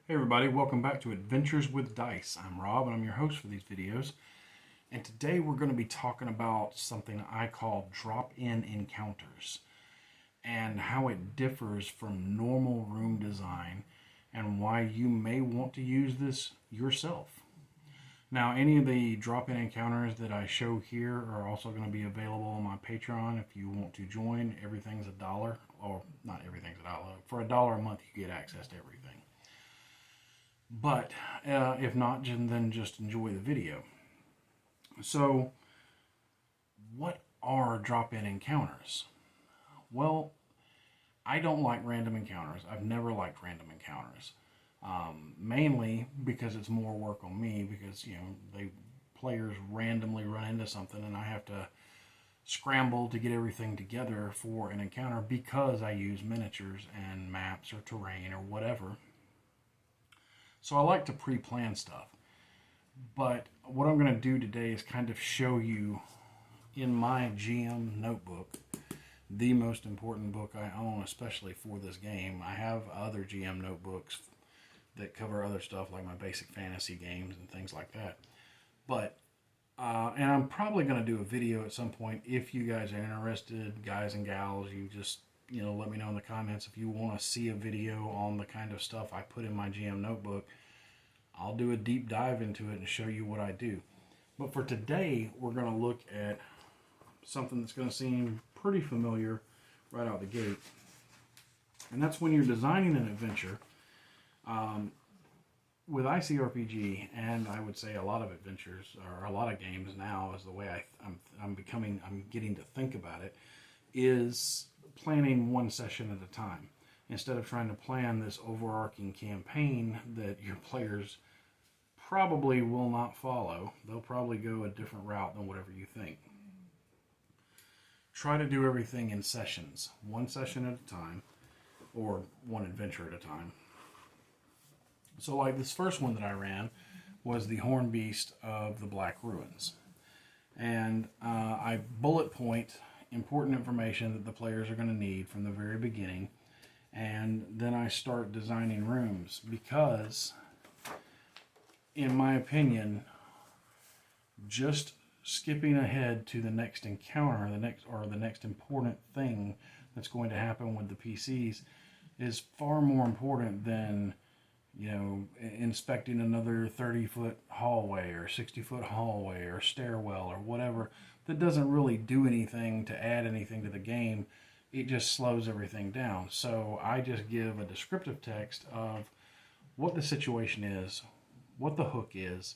Hey everybody, welcome back to Adventures with Dice. I'm Rob and I'm your host for these videos. And today we're going to be talking about something I call drop-in encounters and how it differs from normal room design and why you may want to use this yourself. Now, any of the drop-in encounters that I show here are also going to be available on my Patreon if you want to join. Everything's $1, or not everything's $1. For $1 a month, you get access to everything. But if not, then just enjoy the video. So, what are drop-in encounters? Well, I don't like random encounters. I've never liked random encounters. Mainly because it's more work on me, because players randomly run into something and I have to scramble to get everything together for an encounter because I use miniatures and maps or terrain or whatever. So I like to pre-plan stuff. But what I'm going to do today is kind of show you in my GM notebook, the most important book I own, especially for this game. I have other GM notebooks that cover other stuff like my basic fantasy games and things like that. But, and I'm probably going to do a video at some point if you guys are interested, guys and gals. You just, let me know in the comments if you want to see a video on the kind of stuff I put in my GM notebook. I'll do a deep dive into it and show you what I do. But for today, we're going to look at something that's going to seem pretty familiar right out the gate. And that's when you're designing an adventure with Icrpg, and I would say a lot of adventures, or a lot of games now, is the way I'm getting to think about it, is planning one session at a time instead of trying to plan this overarching campaign that your players probably will not follow. They'll probably go a different route than whatever you think. Try to do everything in sessions, one session at a time, or one adventure at a time. So like this first one that I ran was the Horn Beast of the Black Ruins. And I bullet point important information that the players are going to need from the very beginning, and then I start designing rooms because, in my opinion, just skipping ahead to the next encounter, the next important thing that's going to happen with the PCs is far more important than inspecting another 30-foot hallway or 60-foot hallway or stairwell or whatever that doesn't really do anything to add anything to the game. It just slows everything down. So I just give a descriptive text of what the situation is, what the hook is,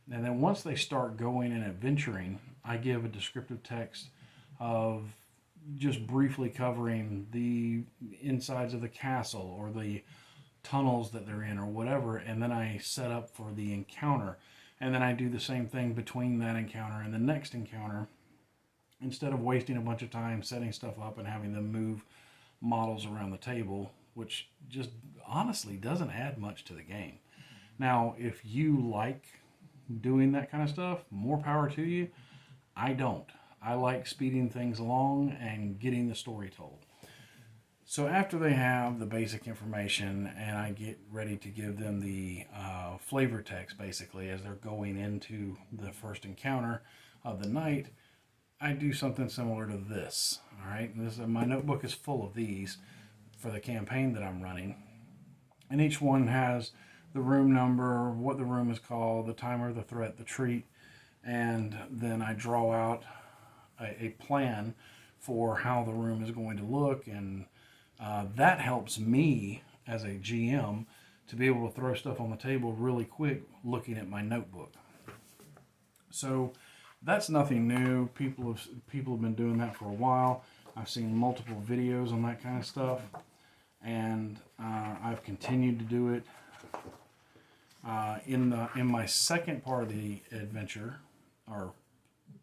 and then once they start going and adventuring, I give a descriptive text of just briefly covering the insides of the castle or the tunnels that they're in or whatever, and then I set up for the encounter. And then I do the same thing between that encounter and the next encounter, instead of wasting a bunch of time setting stuff up and having them move models around the table, which just honestly doesn't add much to the game. Now, if you like doing that kind of stuff, more power to you. I don't. I like speeding things along and getting the story told. So after they have the basic information and I get ready to give them the flavor text, basically, as they're going into the first encounter of the night, I do something similar to this. All right, my notebook is full of these for the campaign that I'm running. And each one has the room number, what the room is called, the timer, the threat, the treat, and then I draw out a plan for how the room is going to look, and that helps me as a GM to be able to throw stuff on the table really quick looking at my notebook. So that's nothing new. People have been doing that for a while. I've seen multiple videos on that kind of stuff, and I've continued to do it. In my second part of the adventure or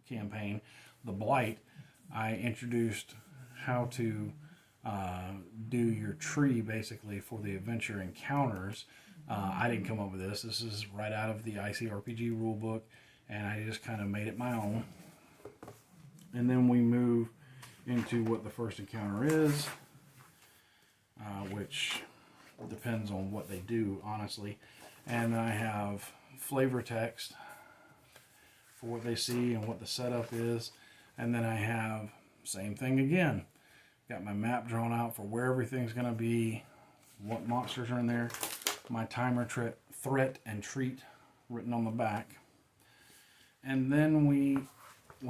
campaign, the Blight, I introduced how to do your tree basically for the adventure encounters. I didn't come up with this. This is right out of the Icrpg rulebook, and I just kind of made it my own. And then we move into what the first encounter is, which Depends on what they do, honestly. And I have flavor text for what they see and what the setup is. And then I have, same thing again, got my map drawn out for where everything's going to be, what monsters are in there, my timer, threat, and treat written on the back. And then we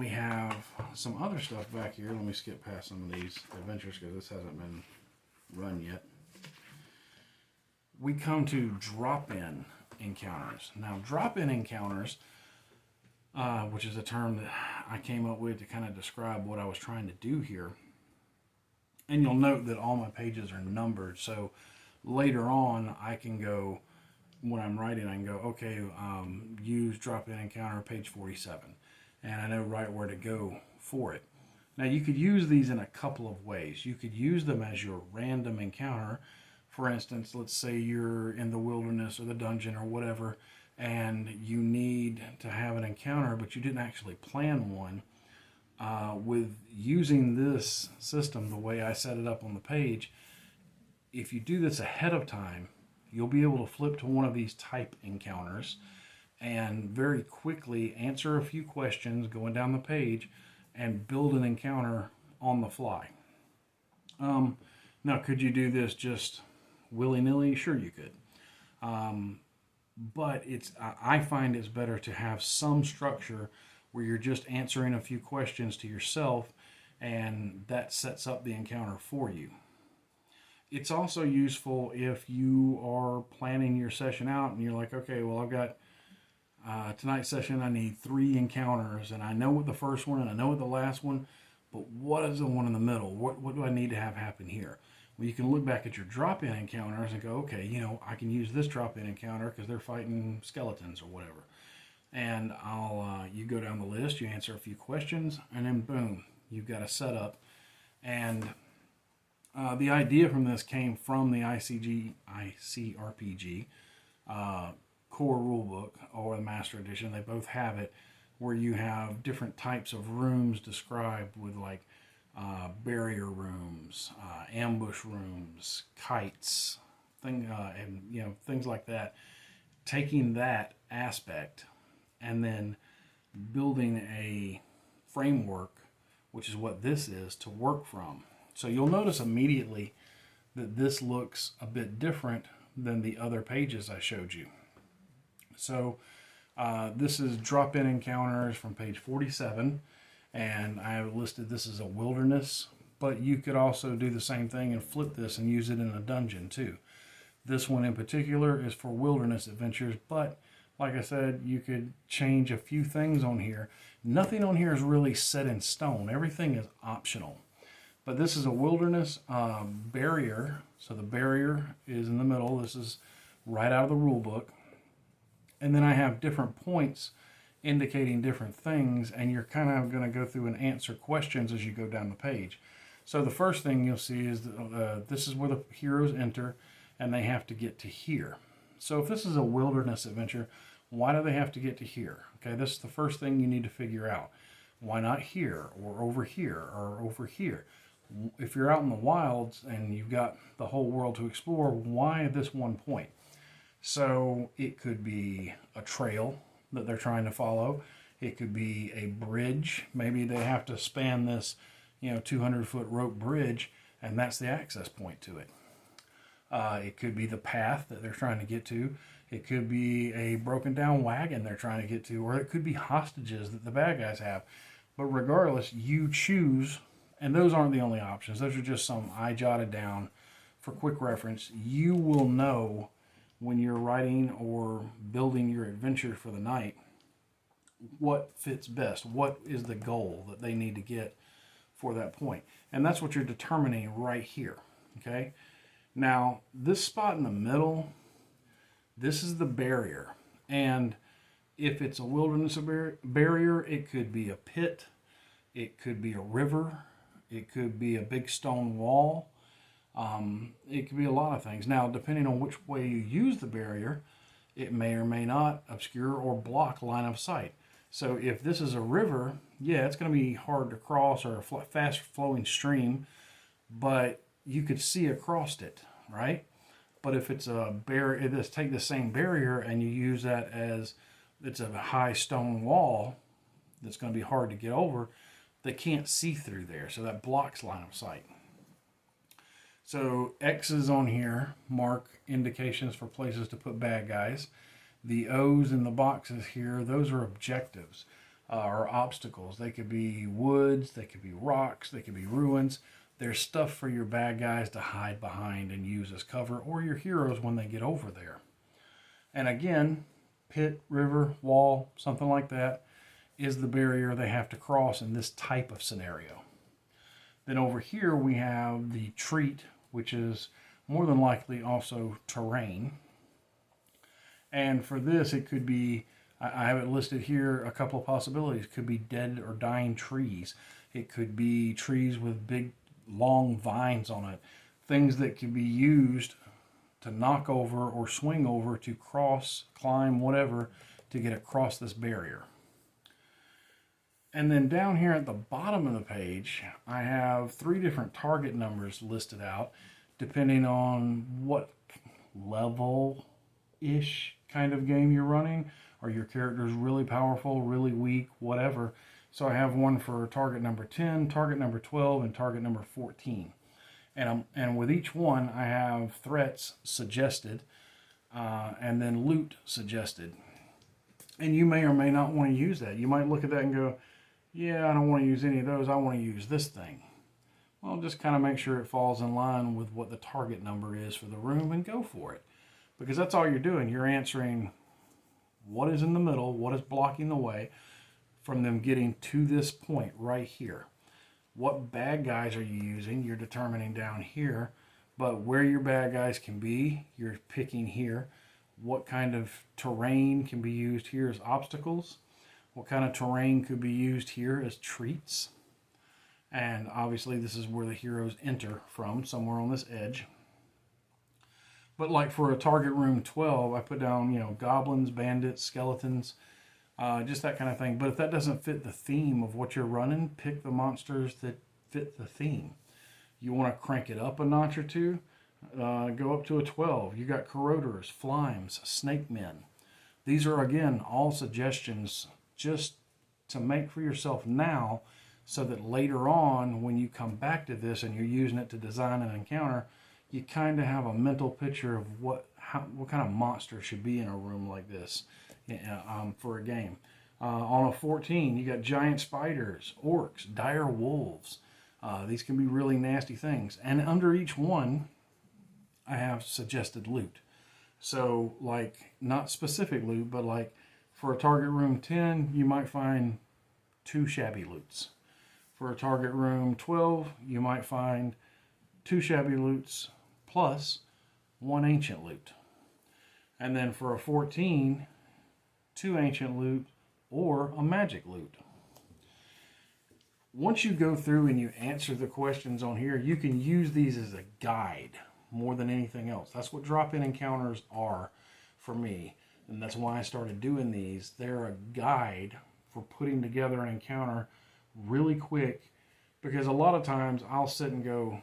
have some other stuff back here. Let me skip past some of these adventures because this hasn't been run yet. We come to drop-in encounters. Now, drop-in encounters, which is a term that I came up with to kind of describe what I was trying to do here. And you'll note that all my pages are numbered, so later on I can go, when I'm writing, I can go, okay, use drop-in encounter, page 47. And I know right where to go for it. Now, you could use these in a couple of ways. You could use them as your random encounter. For instance, let's say you're in the wilderness or the dungeon or whatever, and you need to have an encounter, but you didn't actually plan one. With using this system the way I set it up on the page, if you do this ahead of time, you'll be able to flip to one of these type encounters and very quickly answer a few questions going down the page and build an encounter on the fly. Now, could you do this just willy-nilly? Sure you could. But I find it's better to have some structure where you're just answering a few questions to yourself, and that sets up the encounter for you. It's also useful if you are planning your session out and you're like, okay, well, I've got tonight's session, I need 3 encounters, and I know what the first one and I know what the last one, but what is the one in the middle? What do I need to have happen here? Well, you can look back at your drop-in encounters and go, okay, I can use this drop-in encounter because they're fighting skeletons or whatever. And you go down the list, you answer a few questions, and then boom, you've got a setup. And the idea from this came from the Icrpg core rulebook or the Master Edition. They both have it, where you have different types of rooms described with like barrier rooms, ambush rooms, kites, and things like that. Taking that aspect and then building a framework, which is what this is, to work from. So you'll notice immediately that this looks a bit different than the other pages I showed you. So this is drop-in encounters from page 47, and I have listed this as a wilderness, but you could also do the same thing and flip this and use it in a dungeon too. This one in particular is for wilderness adventures, but like I said, you could change a few things on here. Nothing on here is really set in stone. Everything is optional. But this is a wilderness barrier. So the barrier is in the middle. This is right out of the rule book. And then I have different points indicating different things, and you're kind of going to go through and answer questions as you go down the page. So the first thing you'll see is this is where the heroes enter, and they have to get to here. So if this is a wilderness adventure, why do they have to get to here? Okay, this is the first thing you need to figure out. Why not here, or over here, or over here? If you're out in the wilds and you've got the whole world to explore, why this one point? So it could be a trail that they're trying to follow. It could be a bridge. Maybe they have to span this 200-foot rope bridge, and that's the access point to it. It could be the path that they're trying to get to. It could be a broken down wagon they're trying to get to, or it could be hostages that the bad guys have. But regardless, you choose, and those aren't the only options. Those are just some I jotted down for quick reference. You will know when you're writing or building your adventure for the night what fits best, what is the goal that they need to get for that point. And that's what you're determining right here, okay? Now, this spot in the middle, this is the barrier. And if it's a wilderness barrier, it could be a pit, it could be a river, it could be a big stone wall. It could be a lot of things. Now, depending on which way you use the barrier, it may or may not obscure or block line of sight. So if this is a river, yeah, it's going to be hard to cross, or a fast flowing stream, but you could see across it, right? But if it's a barrier, let's take the same barrier and you use that as it's a high stone wall that's going to be hard to get over, they can't see through there. So that blocks line of sight. So X's on here mark indications for places to put bad guys. The O's in the boxes here, those are objectives or obstacles. They could be woods, they could be rocks, they could be ruins. There's stuff for your bad guys to hide behind and use as cover, or your heroes when they get over there. And again, pit, river, wall, something like that is the barrier they have to cross in this type of scenario. Then over here we have the treat, which is more than likely also terrain. And for this, it could be, I have it listed here, a couple of possibilities. It could be dead or dying trees. It could be trees with big, long vines on it. Things that can be used to knock over or swing over to cross, climb, whatever, to get across this barrier. And then down here at the bottom of the page, I have 3 different target numbers listed out, depending on what level-ish kind of game you're running. Are your characters really powerful, really weak, whatever. So I have one for target number 10, target number 12, and target number 14. And with each one, I have threats suggested, and then loot suggested. And you may or may not want to use that. You might look at that and go, yeah, I don't want to use any of those. I want to use this thing. Well, just kind of make sure it falls in line with what the target number is for the room and go for it. Because that's all you're doing. You're answering what is in the middle, what is blocking the way from them getting to this point right here. What bad guys are you using? You're determining down here. But where your bad guys can be, you're picking here. What kind of terrain can be used here as obstacles? What kind of terrain could be used here as treats? And obviously this is where the heroes enter from, somewhere on this edge. But like for a target room 12, I put down, goblins, bandits, skeletons, just that kind of thing. But if that doesn't fit the theme of what you're running, pick the monsters that fit the theme. You want to crank it up a notch or two, go up to a 12. You got corrodors, flimes, snake men. These are, again, all suggestions just to make for yourself now, so that later on when you come back to this and you're using it to design an encounter, you kind of have a mental picture of what kind of monster should be in a room like this for a game. On a 14, you got giant spiders, orcs, dire wolves. These can be really nasty things. And under each one, I have suggested loot. So, like, not specific loot, but like for a target room 10, you might find 2 shabby loots. For a target room 12, you might find 2 shabby loots plus 1 ancient loot. And then for a 14, 2 ancient loot or a magic loot. Once you go through and you answer the questions on here, you can use these as a guide more than anything else. That's what drop-in encounters are for me. And that's why I started doing these. They're a guide for putting together an encounter really quick, because a lot of times I'll sit and go,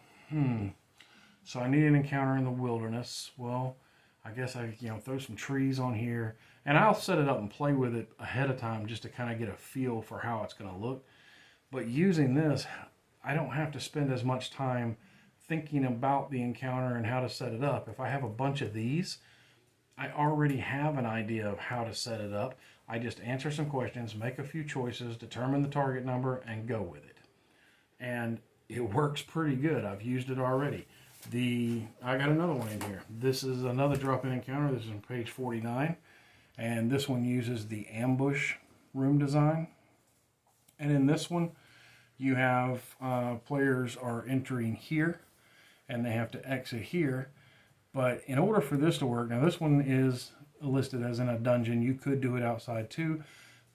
so I need an encounter in the wilderness. Well, I guess I throw some trees on here, and I'll set it up and play with it ahead of time just to kind of get a feel for how it's going to look. But using this, I don't have to spend as much time thinking about the encounter and how to set it up. If I have a bunch of these, I already have an idea of how to set it up. I just answer some questions, make a few choices, determine the target number, and go with it. And it works pretty good. I've used it already. I got another one in here. This is another drop-in encounter. This is on page 49. And this one uses the ambush room design. And in this one, you have players are entering here, and they have to exit here. But in order for this to work, now this one is listed as in a dungeon. You could do it outside too.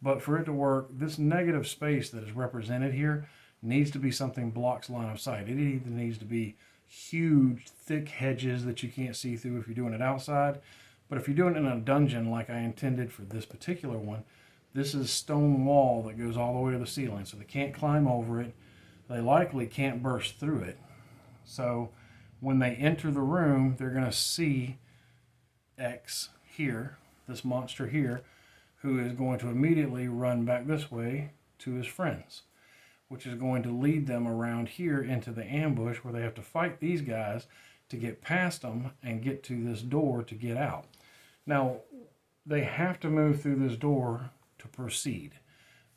But for it to work, this negative space that is represented here needs to be something blocks line of sight. It either needs to be huge, thick hedges that you can't see through if you're doing it outside. But if you're doing it in a dungeon like I intended for this particular one, this is stone wall that goes all the way to the ceiling. So they can't climb over it. They likely can't burst through it. So When they enter the room, they're going to see X here, this monster here, who is going to immediately run back this way to his friends, which is going to lead them around here into the ambush where they have to fight these guys to get past them and get to this door to get out. Now, they have to move through this door to proceed.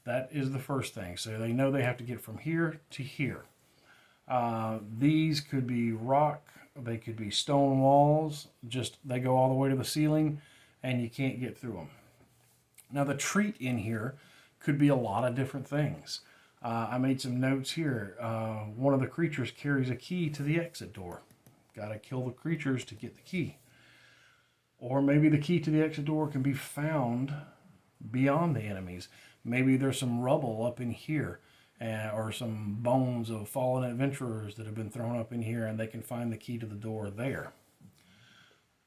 That is the first thing. So they know they have to get from here to here. These could be rock, they could be stone walls, just they go all the way to the ceiling and you can't get through them. Now the treat in here could be a lot of different things. I made some notes here. One of the creatures carries a key to the exit door. Got to kill the creatures to get the key. Or maybe the key to the exit door can be found beyond the enemies. Maybe there's some rubble up in here, or some bones of fallen adventurers that have been thrown up in here, and they can find the key to the door there.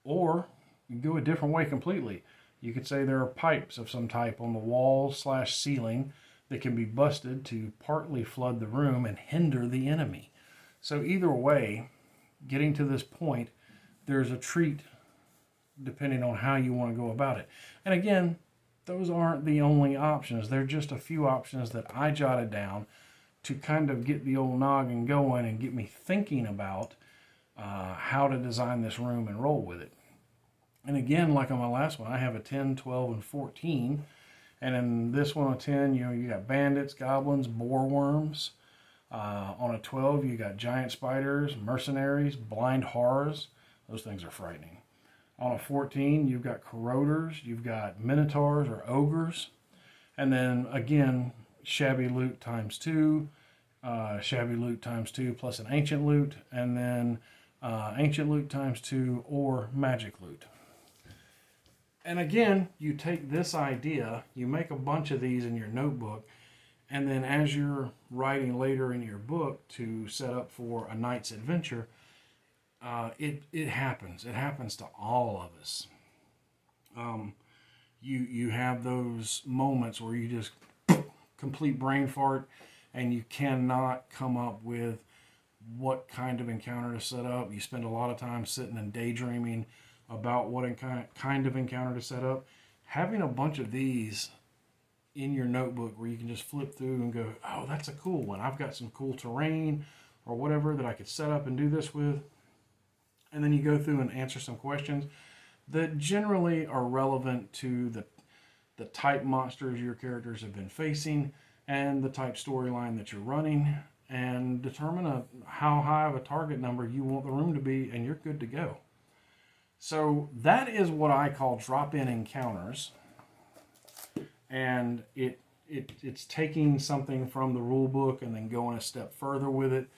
Or you can go a different way completely. You could say there are pipes of some type on the wall/ceiling that can be busted to partly flood the room and hinder the enemy. So either way, getting to this point, there's a treat depending on how you want to go about it. And again, those aren't the only options. They're just a few options that I jotted down to kind of get the old noggin going and get me thinking about how to design this room and roll with it. And again, like on my last one, I have a 10, 12, and 14. And in this one, a 10, you got bandits, goblins, boar worms. On a 12, you got giant spiders, mercenaries, blind horrors. Those things are frightening. On a 14, you've got corroders, you've got minotaurs or ogres. And then again, shabby loot times 2, shabby loot times 2 plus an ancient loot, and then ancient loot times 2 or magic loot. And again, you take this idea, you make a bunch of these in your notebook, and then as you're writing later in your book to set up for a night's adventure, it happens. It happens to all of us. You have those moments where you just complete brain fart and you cannot come up with what kind of encounter to set up. You spend a lot of time sitting and daydreaming about what kind of encounter to set up. Having a bunch of these in your notebook where you can just flip through and go, oh, that's a cool one. I've got some cool terrain or whatever that I could set up and do this with. And then you go through and answer some questions that generally are relevant to the type monsters your characters have been facing and the type storyline that you're running, and determine how high of a target number you want the room to be, and you're good to go. So that is what I call drop-in encounters. And it's taking something from the rule book and then going a step further with it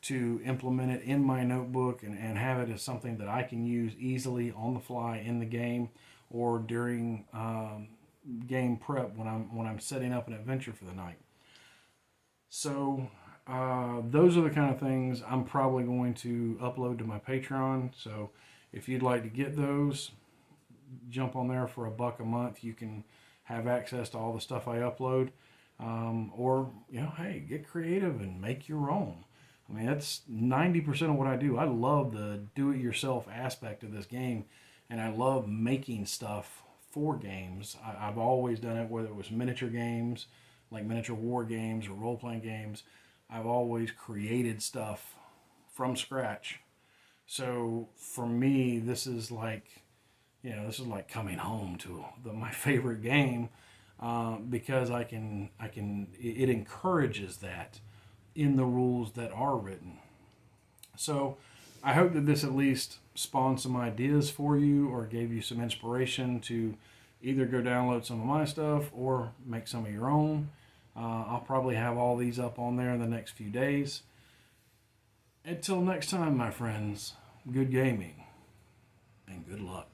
to implement it in my notebook and have it as something that I can use easily on the fly in the game or during game prep when I'm setting up an adventure for the night. So those are the kind of things I'm probably going to upload to my Patreon. So if you'd like to get those, jump on there for $1 a month. You can have access to all the stuff I upload. Or, hey, get creative and make your own. I mean, that's 90% of what I do. I love the do-it-yourself aspect of this game, and I love making stuff for games. I've always done it, whether it was miniature games, like miniature war games or role-playing games. I've always created stuff from scratch. So for me, this is like, coming home to my favorite game, because it encourages that in the rules that are written. So I hope that this at least spawned some ideas for you or gave you some inspiration to either go download some of my stuff or make some of your own. I'll probably have all these up on there in the next few days. Until next time, my friends, good gaming and good luck.